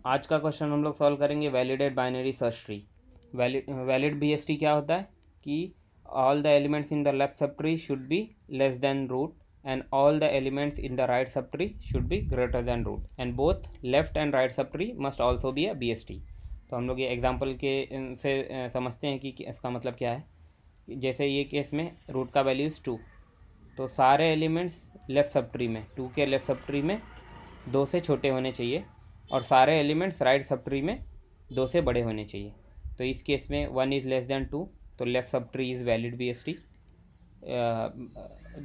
आज का क्वेश्चन हम लोग सॉल्व करेंगे validate binary search tree. Valid BST क्या होता है कि all the elements in the left sub tree should be less than root and all the elements in the right sub tree should be greater than root and both left and right sub tree must also be a BST। तो हम लोग ये example के से समझते हैं कि इसका मतलब क्या है। जैसे ये केस में रूट का वैल्यू इज़ 2, तो सारे एलिमेंट्स लेफ़्ट सब ट्री में 2 के लेफ़्ट सब ट्री में 2 से छोटे होने चाहिए और सारे एलिमेंट्स राइट सब ट्री में 2 से बड़े होने चाहिए। तो इस केस में 1 इज़ लेस देन 2, तो left sub tree is valid BST।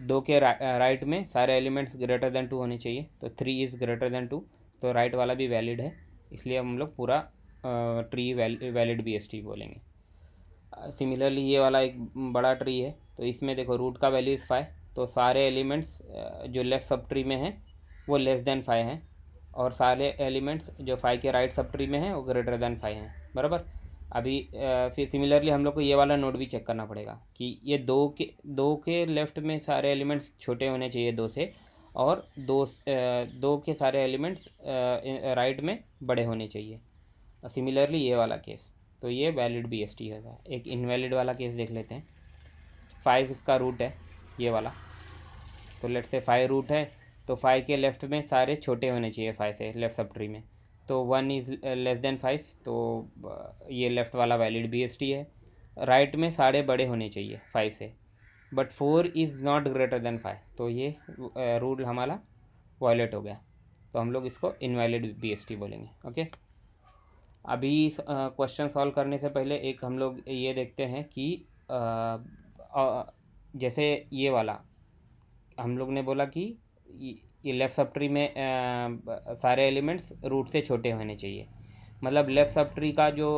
2 के राइट में सारे एलिमेंट्स ग्रेटर देन 2 होने चाहिए, तो 3 इज़ ग्रेटर देन 2, तो राइट वाला भी वैलिड है, इसलिए हम लोग पूरा ट्री वैलिड BST बोलेंगे। सिमिलरली ये वाला एक बड़ा ट्री है, तो इसमें देखो रूट का वैल्यू इज़ 5, तो सारे एलिमेंट्स जो लेफ़्ट सब ट्री में हैं वो लेस देन 5 हैं और सारे एलिमेंट्स जो 5 के राइट सब ट्री में हैं वो ग्रेटर देन 5 हैं, बराबर। अभी फिर सिमिलरली हम लोग को ये वाला नोड भी चेक करना पड़ेगा कि ये दो के लेफ़्ट में सारे एलिमेंट्स छोटे होने चाहिए 2 से, और दो के सारे एलिमेंट्स राइट में बड़े होने चाहिए। सिमिलरली ये वाला केस, तो ये वैलिड BST होगा। एक इनवैलिड वाला केस देख लेते हैं। 5 इसका रूट है ये वाला, तो लेट से 5 रूट है, तो 5 के लेफ़्ट में सारे छोटे होने चाहिए 5 से लेफ़्ट सब ट्री में, तो 1 इज़ लेस देन 5, तो ये लेफ़्ट वाला वैलिड BST है। राइट में सारे बड़े होने चाहिए 5 से, but 4 is not greater than 5, तो ये रूल हमारा वायलेट हो गया, तो हम लोग इसको इनवैलिड BST बोलेंगे। ओके, अभी क्वेश्चन सॉल्व करने से पहले एक हम लोग ये देखते हैं कि जैसे ये वाला हम लोग ने बोला कि ये लेफ़्ट सब ट्री में सारे एलिमेंट्स रूट से छोटे होने चाहिए। मतलब लेफ़्ट सब ट्री का जो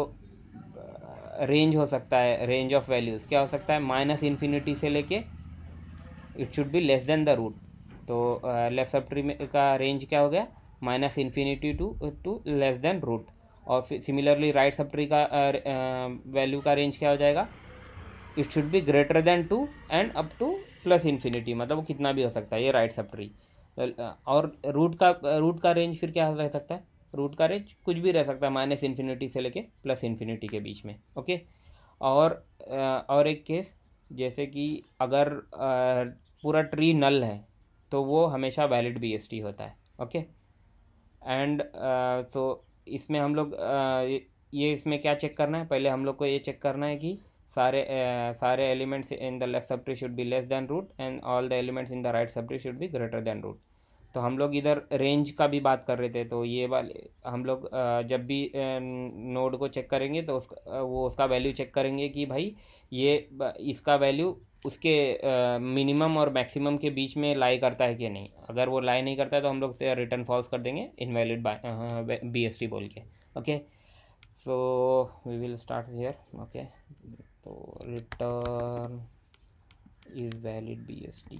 रेंज हो सकता है, रेंज ऑफ वैल्यूज़ क्या हो सकता है, माइनस इन्फिनिटी से लेके it should be less than the root. तो लेफ़्ट सब ट्री में का रेंज क्या हो गया, minus infinity to less than root. और फिर सिमिलरली राइट सब ट्री का वैल्यू का रेंज क्या हो जाएगा, it should be greater than 2 and up to plus infinity, मतलब वो कितना भी हो सकता है ये राइट सब ट्री। और रूट का रेंज फिर क्या रह सकता है, रूट का रेंज कुछ भी रह सकता है, माइनस इन्फिनिटी से लेके प्लस इन्फिनिटी के बीच में। ओके, और एक केस जैसे कि अगर पूरा ट्री नल है तो वो हमेशा वैलिड BST होता है। ओके, एंड सो इसमें हम लोग ये इसमें क्या चेक करना है, पहले हम लोग को ये चेक करना है कि सारे elements in the left sub tree should be less than root and all the elements in the right sub tree should be greater than root. तो हम लोग इधर रेंज का भी बात कर रहे थे, तो ये वाले हम लोग जब भी नोड को चेक करेंगे तो उसका वैल्यू चेक करेंगे कि भाई ये इसका वैल्यू उसके मिनिमम और मैक्सिमम के बीच में लाई करता है कि नहीं। अगर वो लाई नहीं करता है तो हम लोग से रिटर्न फॉल्स कर देंगे इनवैलिड BST बोल के। Okay, so we will start here. Okay, तो return is valid BST,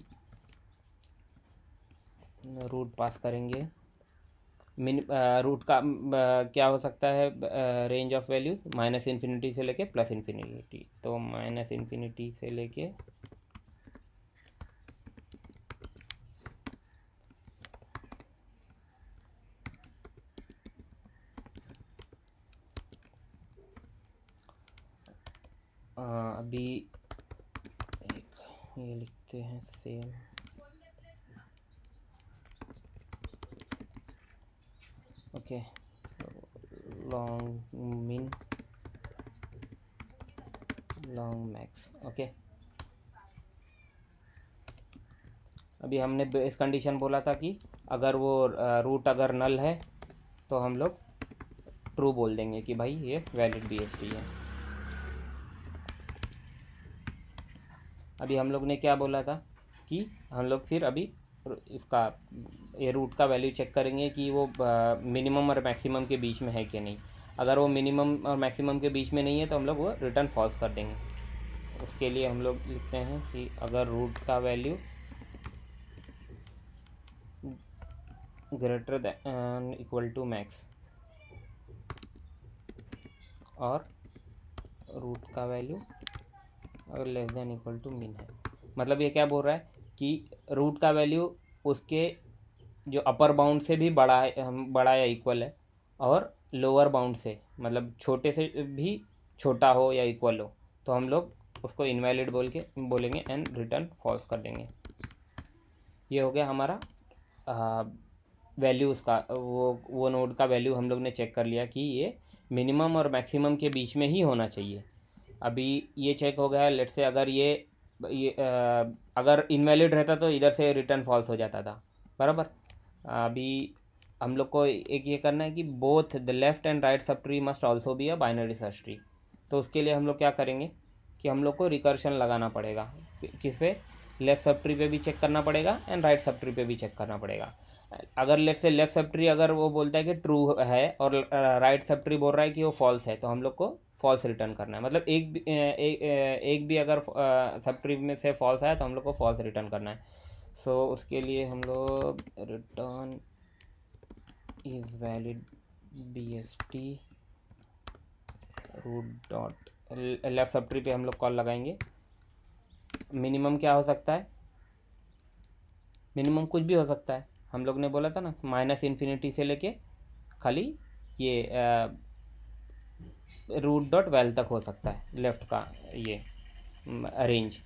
root पास करेंगे। रूट का क्या हो सकता है, range of values minus infinity से लेके प्लस इन्फिनिटी, तो माइनस इन्फिनिटी से लेके अभी एक ये लिखते हैं same. Okay, long min long max. Okay, अभी हमने इस कंडीशन बोला था कि अगर वो रूट अगर नल है तो हम लोग ट्रू बोल देंगे कि भाई ये वैलिड BST है। अभी हम लोग ने क्या बोला था कि हम लोग फिर अभी इसका ये रूट का वैल्यू चेक करेंगे कि वो मिनिमम और मैक्सिमम के बीच में है कि नहीं। अगर वो मिनिमम और मैक्सिमम के बीच में नहीं है तो हम लोग वो रिटर्न फॉल्स कर देंगे। उसके लिए हम लोग लिखते हैं कि अगर रूट का value greater than equal to max और रूट का वैल्यू अगर less than equal to min है। मतलब ये क्या बोल रहा है कि रूट का वैल्यू उसके जो अपर बाउंड से भी बड़ा है, बड़ा या इक्वल है, और लोअर बाउंड से, मतलब छोटे से भी छोटा हो या इक्वल हो, तो हम लोग उसको इनवैलिड बोलेंगे एंड रिटर्न फॉल्स कर देंगे। ये हो गया हमारा वैल्यू। उसका वो नोड का वैल्यू हम लोग ने चेक कर लिया कि ये मिनिमम और मैक्सिमम के बीच में ही होना चाहिए। अभी ये चेक हो गया। लेट से अगर अगर इनवैलिड रहता तो इधर से रिटर्न फॉल्स हो जाता था, बराबर। अभी हम लोग को एक ये करना है कि both the left and right sub tree must also be a binary search tree. तो उसके लिए हम लोग क्या करेंगे कि हम लोग को रिकर्शन लगाना पड़ेगा। किस पे? लेफ़्ट सब ट्री पे भी चेक करना पड़ेगा एंड राइट सब ट्री पे भी चेक करना पड़ेगा। अगर लेट से लेफ़्ट सब ट्री अगर वो बोलता है कि ट्रू है और राइट सब ट्री बोल रहा है कि वो फॉल्स है, तो हम लोग को फॉल्स रिटर्न करना है। मतलब एक भी अगर सब ट्री में से फॉल्स आया तो हम लोग को फॉल्स रिटर्न करना है। सो उसके लिए हम लोग return is valid BST root dot left sub tree पे हम लोग कॉल लगाएंगे। मिनिमम क्या हो सकता है? मिनिमम कुछ भी हो सकता है। हम लोग ने बोला था ना -इन्फिनिटी से लेके खाली ये रूट डॉट वेल तक हो सकता है लेफ़्ट का ये रेंज।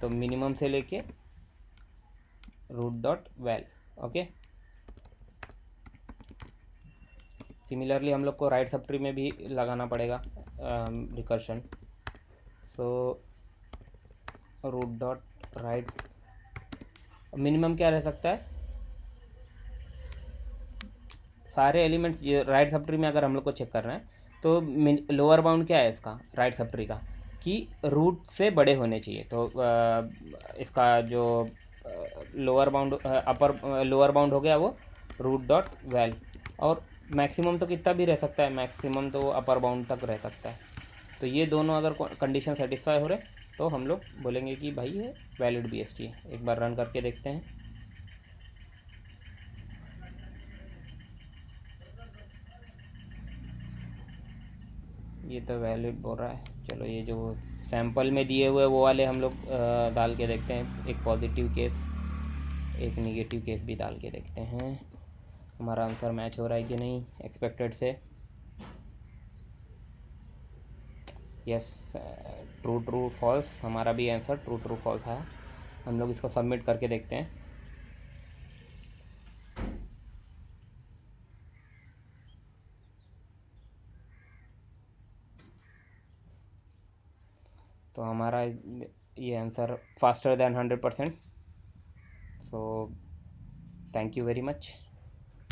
तो मिनिमम से लेके root dot val. Okay. Similarly हम लोग को राइट सब ट्री में भी लगाना पड़ेगा recursion. So root dot right, minimum क्या रह सकता है? सारे एलिमेंट्स ये राइट सब ट्री में अगर हम लोग को चेक करना है तो लोअर बाउंड क्या है इसका, राइट सब ट्री का, कि रूट से बड़े होने चाहिए। तो इसका जो लोअर बाउंड लोअर बाउंड हो गया वो रूट डॉट वेल। और मैक्सिमम तो कितना भी रह सकता है, मैक्सिमम तो अपर बाउंड तक रह सकता है। तो ये दोनों अगर कंडीशन सेटिस्फाई हो रहे तो हम लोग बोलेंगे कि भाई ये वैलिड BST है। एक बार रन करके देखते हैं। ये तो वैलिड बोल रहा है। चलो ये जो सैंपल में दिए हुए वो वाले हम लोग डाल के देखते हैं। एक पॉजिटिव केस, एक नेगेटिव केस भी डाल के देखते हैं हमारा आंसर मैच हो रहा है कि नहीं एक्सपेक्टेड से। यस, ट्रू ट्रू फॉल्स, हमारा भी आंसर ट्रू ट्रू फॉल्स है। हम लोग इसको सबमिट करके देखते हैं। तो हमारा ये answer faster than 100%। So thank you very much.